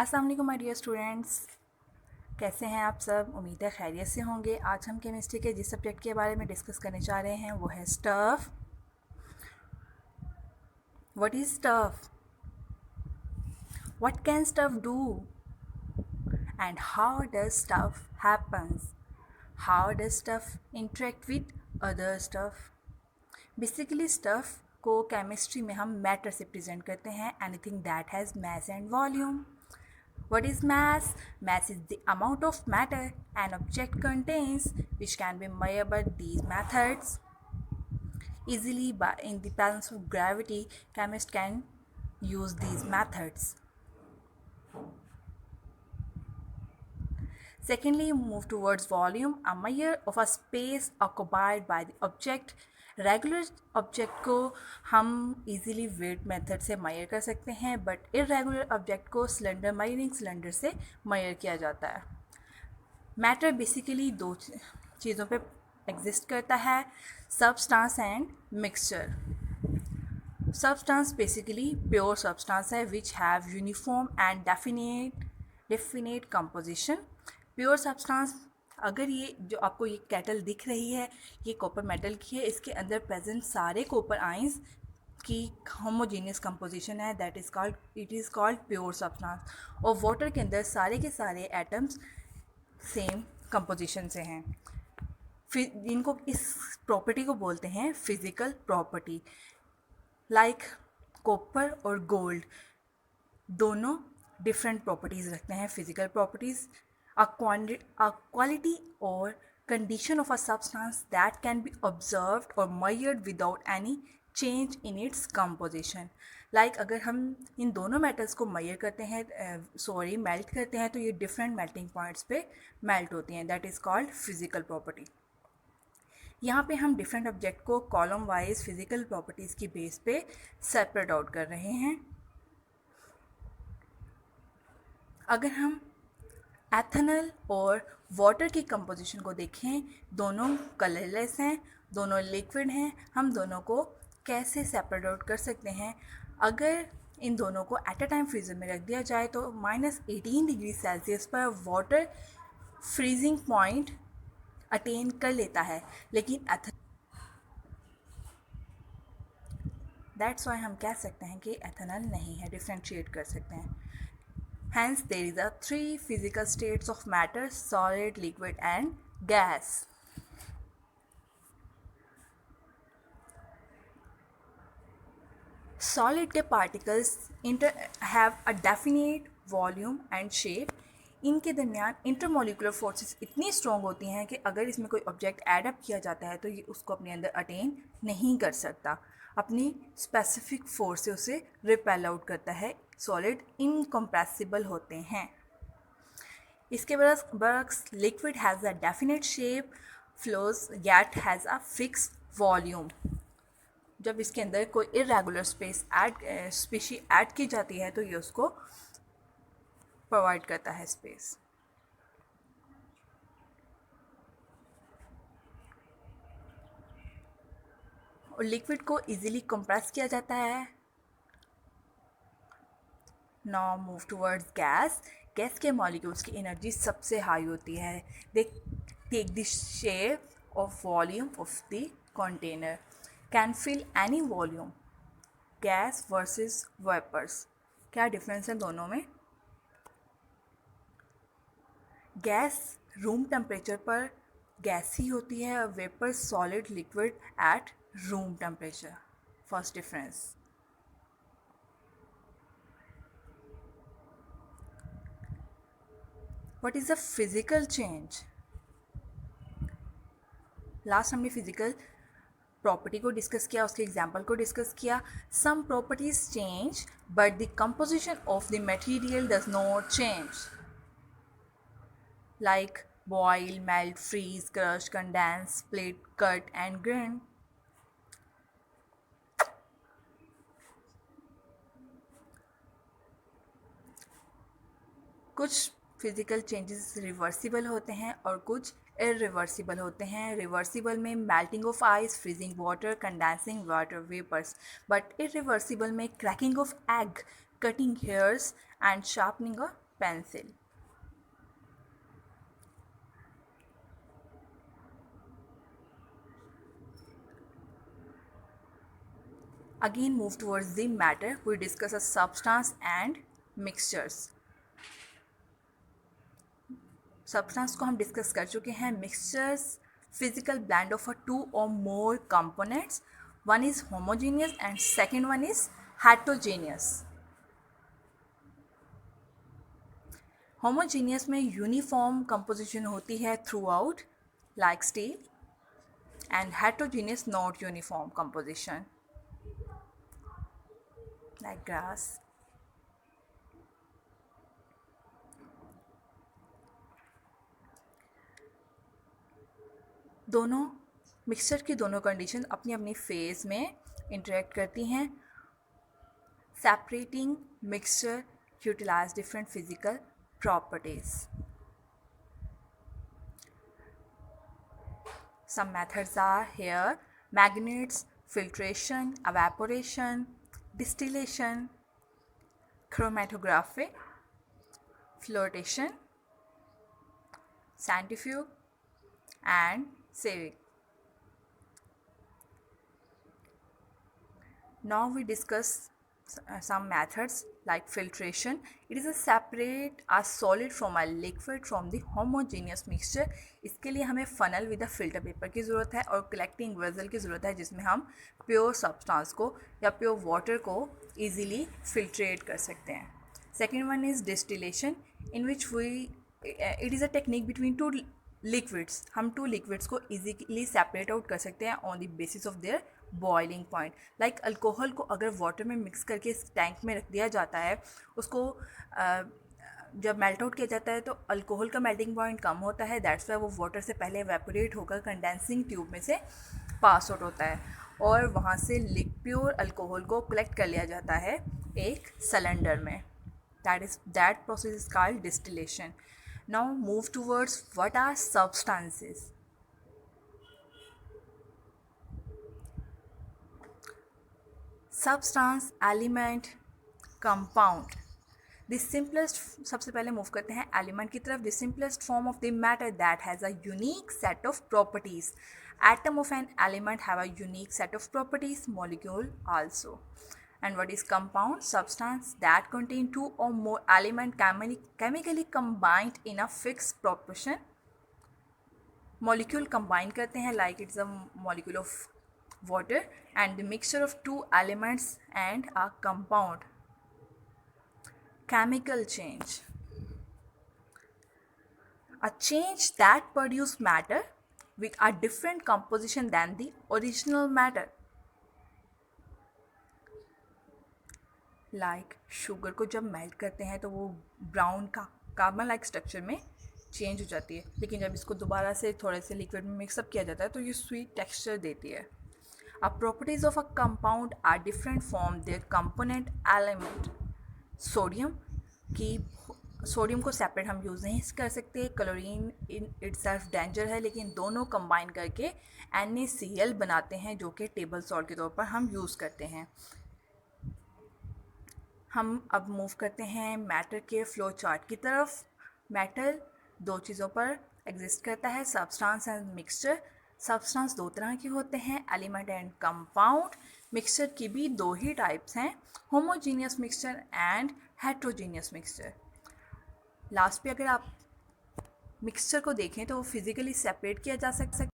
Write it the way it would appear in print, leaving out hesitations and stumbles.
अस्सलाम वालेकुम my dear students, कैसे हैं आप सब। उम्मीद है खैरियत से होंगे। आज हम केमिस्ट्री के जिस सब्जेक्ट के बारे में डिस्कस करने जा रहे हैं वो है stuff. What is stuff, what can stuff do and how does stuff happens, how does stuff interact with other stuff. Basically stuff को केमिस्ट्री में हम मैटर से प्रेजेंट करते हैं, anything that has mass and volume. What is mass? Mass is the amount of matter an object contains, which can be measured by these methods. Easily, by in the presence of gravity, chemists can use these methods. Secondly, move towards volume, a measure of a space occupied by the object. Regular object को हम easily wait method से major कर सकते हैं, but irregular object को cylinder measuring cylinder से major किया जाता है। मैटर बेसिकली दो चीज़ों पे एग्जिस्ट करता है, substance and mixture. Substance basically pure substance है which have uniform and definite composition. Pure substance, अगर ये जो आपको ये केटल दिख रही है ये कॉपर मेटल की है, इसके अंदर प्रेजेंट सारे कॉपर आयंस की होमोजेनियस कंपोजिशन है, that is called, it is called pure substance. और वाटर के अंदर सारे के सारे एटम्स सेम कंपोजिशन से हैं। फिर इनको इस प्रॉपर्टी को बोलते हैं फिज़िकल प्रॉपर्टी। लाइक कॉपर और गोल्ड दोनों डिफरेंट प्रॉपर्टीज़ रखते हैं, physical properties. A quality or condition of a substance that can be observed or measured without any change in its composition. Like अगर हम इन दोनों मेटल्स को मेजर करते हैं, मेल्ट करते हैं, तो ये डिफरेंट मेल्टिंग पॉइंट्स पे मेल्ट होती हैं, that is called physical property. यहाँ पे हम डिफरेंट ऑब्जेक्ट को कॉलम वाइज फिज़िकल प्रॉपर्टीज़ की बेस पे सेपरेट आउट कर रहे हैं। अगर हम एथेनॉल और वाटर की कंपोजिशन को देखें, दोनों कलरलेस हैं, दोनों लिक्विड हैं, हम दोनों को कैसे सेपरेट आउट कर सकते हैं। अगर इन दोनों को एट अ टाइम फ्रीज़र में रख दिया जाए तो -18 डिग्री सेल्सियस पर वाटर फ्रीजिंग पॉइंट अटेन कर लेता है, लेकिन दैट्स वाई हम कह सकते हैं कि एथेनॉल नहीं है, डिफ्रेंशिएट कर सकते हैं। Hence, there is a 3 physical states of matter: solid, liquid, and gas. Solid के particles have a definite volume and shape. इनके दरमियान इंटरमोलिकुलर फोर्सेस इतनी स्ट्रॉन्ग होती हैं कि अगर इसमें कोई ऑब्जेक्ट ऐड अप किया जाता है तो ये उसको अपने अंदर अटेन नहीं कर सकता, अपनी स्पेसिफिक फोर्स से उसे रिपेल आउट करता है। सॉलिड इनकम्प्रेसिबल होते हैं। इसके बरक्स liquid has a definite shape, flows, yet has a fix volume. जब इसके अंदर कोई इरेगुलर स्पेशी ऐड की जाती है तो ये उसको प्रोवाइड करता है स्पेस। और लिक्विड को इजीली कंप्रेस किया जाता है। Now move towards gas. Gas के मॉलिक्यूल्स की एनर्जी सबसे हाई होती है। They take the shape of volume of the container, can fill any volume. Gas versus vapours, क्या डिफरेंस है दोनों में। गैस रूम टेम्परेचर पर गैस ही होती है, vapour solid liquid at room temperature. First difference. What is a physical change. Last हमने physical property को डिस्कस किया, उसके एग्जाम्पल को डिस्कस किया। Some properties change but the composition of the material does not change, like boil, melt, freeze, crush, condense, split, cut and grind. कुछ physical changes reversible होते हैं और कुछ इरिवर्सिबल होते हैं। रिवर्सिबल में melting of ice, freezing water, condensing water vapours, but irreversible में cracking of egg, cutting hairs and sharpening of pencil. Again move towards the matter. We discuss a substance and mixtures. Substance को हम discuss कर चुके हैं. Mixtures, physical blend of a two or more components. One is homogeneous and second one is heterogeneous. Homogeneous में uniform composition होती है through out like steel, and heterogeneous not uniform composition like grass. दोनों mixture की दोनों condition अपनी अपनी phase में interact करती हैं. Separating mixture utilise different physical properties. Some methods are here: magnets, filtration, evaporation, distillation, chromatography, flotation, centrifuge, and sieving. Now we discuss some methods like filtration. It is a separate a solid from a liquid from the homogeneous mixture. इसके लिए हमें funnel with a filter paper की ज़रूरत है और collecting vessel की ज़रूरत है जिसमें हम pure substance को या pure water को easily filtrate कर सकते हैं. Second one is distillation, in which it is a technique between two liquids. हम two liquids को easily separate out कर सकते हैं on the basis of their boiling point. Like alcohol को अगर वाटर में मिक्स करके इस टैंक में रख दिया जाता है, उसको जब मेल्ट आउट किया जाता है तो अल्कोहल का मेल्टिंग पॉइंट कम होता है. दैट्स वाई वो वाटर से पहले एवेपोरेट होकर कंडेंसिंग ट्यूब में से पास आउट होता है और वहाँ से प्योर अल्कोहल को कलेक्ट कर लिया जाता है एक सिलेंडर में. That process is called distillation. Now move towards what are substances. Substance, element, compound. The simplest, सबसे पहले मूव करते हैं एलिमेंट की तरफ. The simplest form of the matter that has a unique set of properties. Atom of an element have a unique set of properties, molecule also. And what is compound? Substance that contain two or more element chemically combined in a fixed proportion. Molecule combine करते हैं like it's a molecule of water and the mixture of two elements and a compound. Chemical change. A change that produce matter with a different composition than the original matter. Like sugar को जब melt करते हैं तो वो brown का carbon like structure में change हो जाती है, लेकिन जब इसको दोबारा से थोड़े से लिक्विड में मिक्सअप किया जाता है तो ये स्वीट टेक्सचर देती है. Properties of a compound are different from their component element. Sodium को सेपरेट हम यूज़ नहीं कर सकते. क्लोरीन इन इटसेल्फ डेंजर है, लेकिन दोनों कंबाइन करके NaCl बनाते हैं जो कि टेबल सॉल्ट के तौर पर हम यूज़ करते हैं. हम अब मूव करते हैं मैटर के फ्लो चार्ट की तरफ. मैटर दो चीज़ों पर एग्जिस्ट करता है, सब्सटेंस एंड मिक्सचर. सब्सटेंस दो तरह के होते हैं, एलिमेंट एंड कंपाउंड. मिक्सचर की भी दो ही टाइप्स हैं, homogeneous mixture and heterogeneous mixture. Last पे अगर आप मिक्सचर को देखें तो वो फिज़िकली सेपरेट किया जा सकता है.